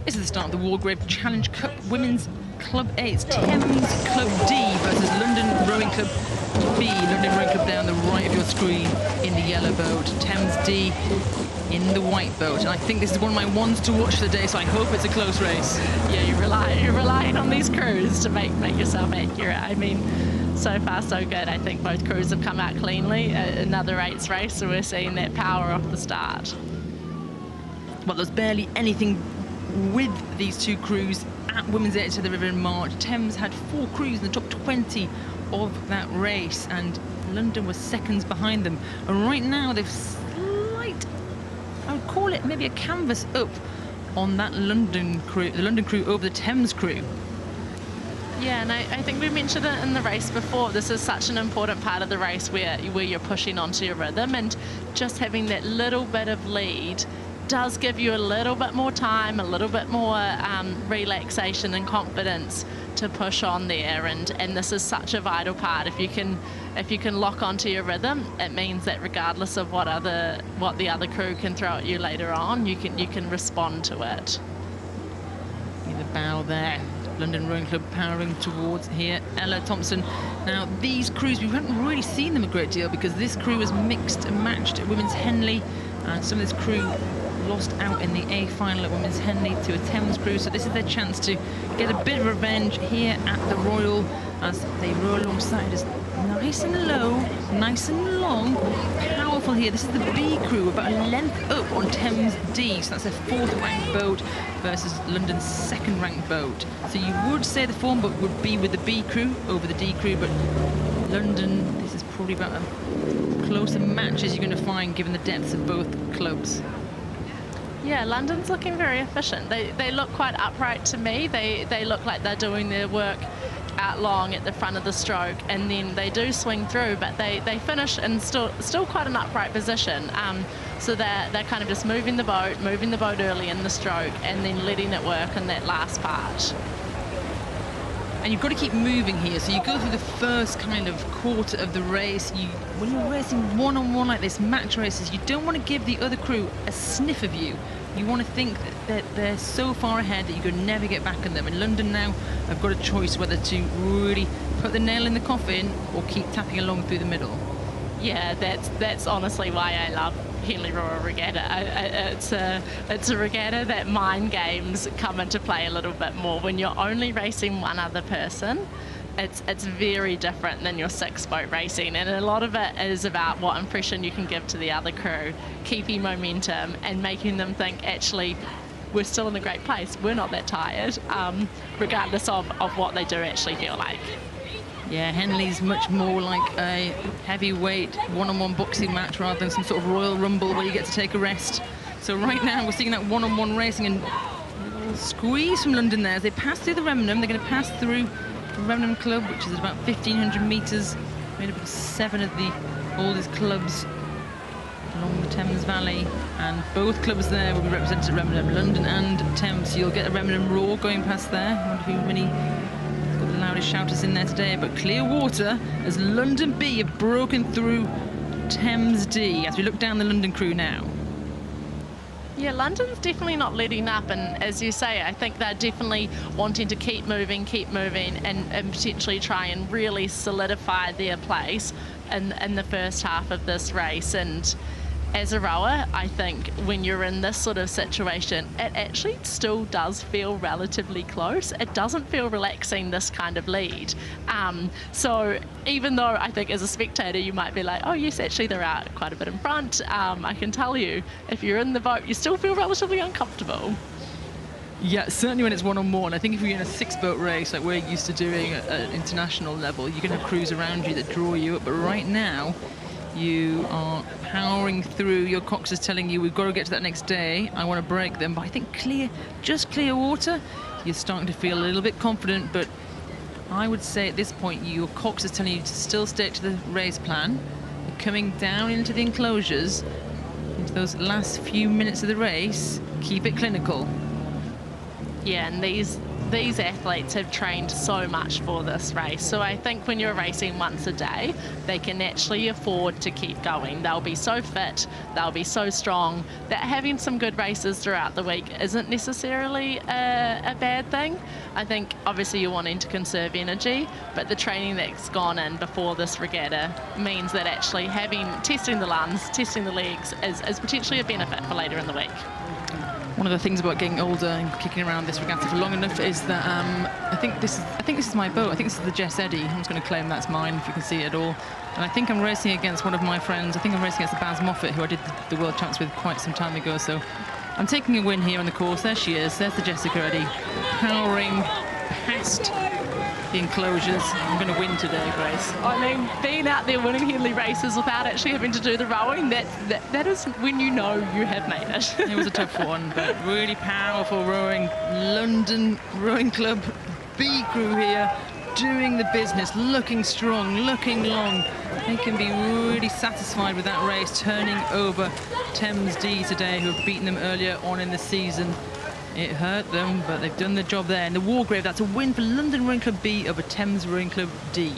This is the start of the Wargrave Challenge Cup Women's Club A. It's Thames Club D versus London Rowing Club B. London Rowing Club there on the right of your screen in the yellow boat. Thames D in the white boat. And I think this is one of my ones to watch today, so I hope it's a close race. Yeah, you're relying on these crews to make yourself accurate. I mean, so far so good. I think both crews have come out cleanly. Another eights race, so we're seeing that power off the start. Well, there's barely anything with these two crews at Women's Edge of the River in March. Thames had 4 crews in the top 20 of that race, and London was seconds behind them. And right now they've slight, I would call it maybe a canvas up on that London crew, the London crew over the Thames crew. Yeah, and I think we mentioned it in the race before. This is such an important part of the race where you're pushing onto your rhythm, and just having that little bit of lead does give you a little bit more time, a little bit more relaxation and confidence to push on there, and this is such a vital part. If you can lock onto your rhythm, it means that regardless of what the other crew can throw at you later on, you can respond to it. In the bow there, London Rowing Club powering towards here, Ella Thompson. Now these crews, we haven't really seen them a great deal because this crew was mixed and matched at Women's Henley, and some of this crew lost out in the A final at Women's Henley to a Thames crew, so this is their chance to get a bit of revenge here at the Royal as they row alongside us, nice and low, nice and long, powerful here. This is the B crew, about a length up on Thames D, so that's their 4th ranked boat versus London's 2nd ranked boat. So you would say the form boat would be with the B crew over the D crew, but London, this is probably about as close a match as you're going to find given the depths of both clubs. Yeah, London's looking very efficient. They look quite upright to me. They look like they're doing their work out long at the front of the stroke, and then they do swing through, but they finish in still quite an upright position. So they're kind of just moving the boat early in the stroke, and then letting it work in that last part. And you've got to keep moving here, so you go through the first kind of quarter of the race. When you're racing one-on-one like this, match races, you don't want to give the other crew a sniff of you. You want to think that they're so far ahead that you could never get back on them. And London now have got a choice whether to really put the nail in the coffin or keep tapping along through the middle. Yeah, that's honestly why I love Henley Royal Regatta. It's a regatta that mind games come into play a little bit more. When you're only racing one other person, it's very different than your 6-boat racing, and a lot of it is about what impression you can give to the other crew, keeping momentum and making them think, actually, we're still in a great place, we're not that tired, regardless of what they do actually feel like. Yeah, Henley's much more like a heavyweight one-on-one boxing match rather than some sort of Royal Rumble where you get to take a rest. So right now we're seeing that one-on-one racing, and squeeze from London there as they pass through the Remnant. They're going to pass through the Remnant Club, which is about 1,500 metres, made up of 7 of the oldest clubs along the Thames Valley, and both clubs there will be represented at Remnant, London and Thames. So you'll get a Remnant roar going past there. I wonder who many got the loudest shouters in there today, but clear water as London B have broken through Thames D as we look down the London crew now. Yeah, London's definitely not letting up, and as you say, I think they're definitely wanting to keep moving, and potentially try and really solidify their place in the first half of this race. And as a rower, I think when you're in this sort of situation, it actually still does feel relatively close. It doesn't feel relaxing, this kind of lead. So even though I think as a spectator you might be like, oh yes, actually they're out quite a bit in front, I can tell you, if you're in the boat, you still feel relatively uncomfortable. Yeah, certainly when it's one-on-one. I think if you're in a 6-boat race like we're used to doing at international level, you can have crews around you that draw you up, but right now you are powering through. Your cox is telling you we've got to get to that next day. I want to break them, but I think just clear water, you're starting to feel a little bit confident. But I would say at this point your cox is telling you to still stick to the race plan. You're coming down into the enclosures, into those last few minutes of the race, keep it clinical. Yeah, and these athletes have trained so much for this race. So I think when you're racing once a day, they can actually afford to keep going. They'll be so fit, they'll be so strong, that having some good races throughout the week isn't necessarily a bad thing. I think obviously you're wanting to conserve energy, but the training that's gone in before this regatta means that actually testing the lungs, testing the legs is potentially a benefit for later in the week. One of the things about getting older and kicking around this regatta for long enough is that I think this is my boat. I think this is the Jess Eddy. I'm just going to claim that's mine, if you can see it at all. And I think I'm racing against one of my friends. I think I'm racing against the Baz Moffat, who I did the World Champs with quite some time ago. So I'm taking a win here on the course. There she is. There's the Jessica Eddy, powering past the enclosures. I'm going to win today, Grace. I mean, being out there winning Henley races without actually having to do the rowing, that is when you know you have made it. It was a tough one, but really powerful rowing. London Rowing Club B crew here, doing the business, looking strong, looking long. They can be really satisfied with that race, turning over Thames D today, who have beaten them earlier on in the season. It hurt them, but they've done the job there. And the Wargrave, that's a win for London Rowing Club B over Thames Rowing Club D.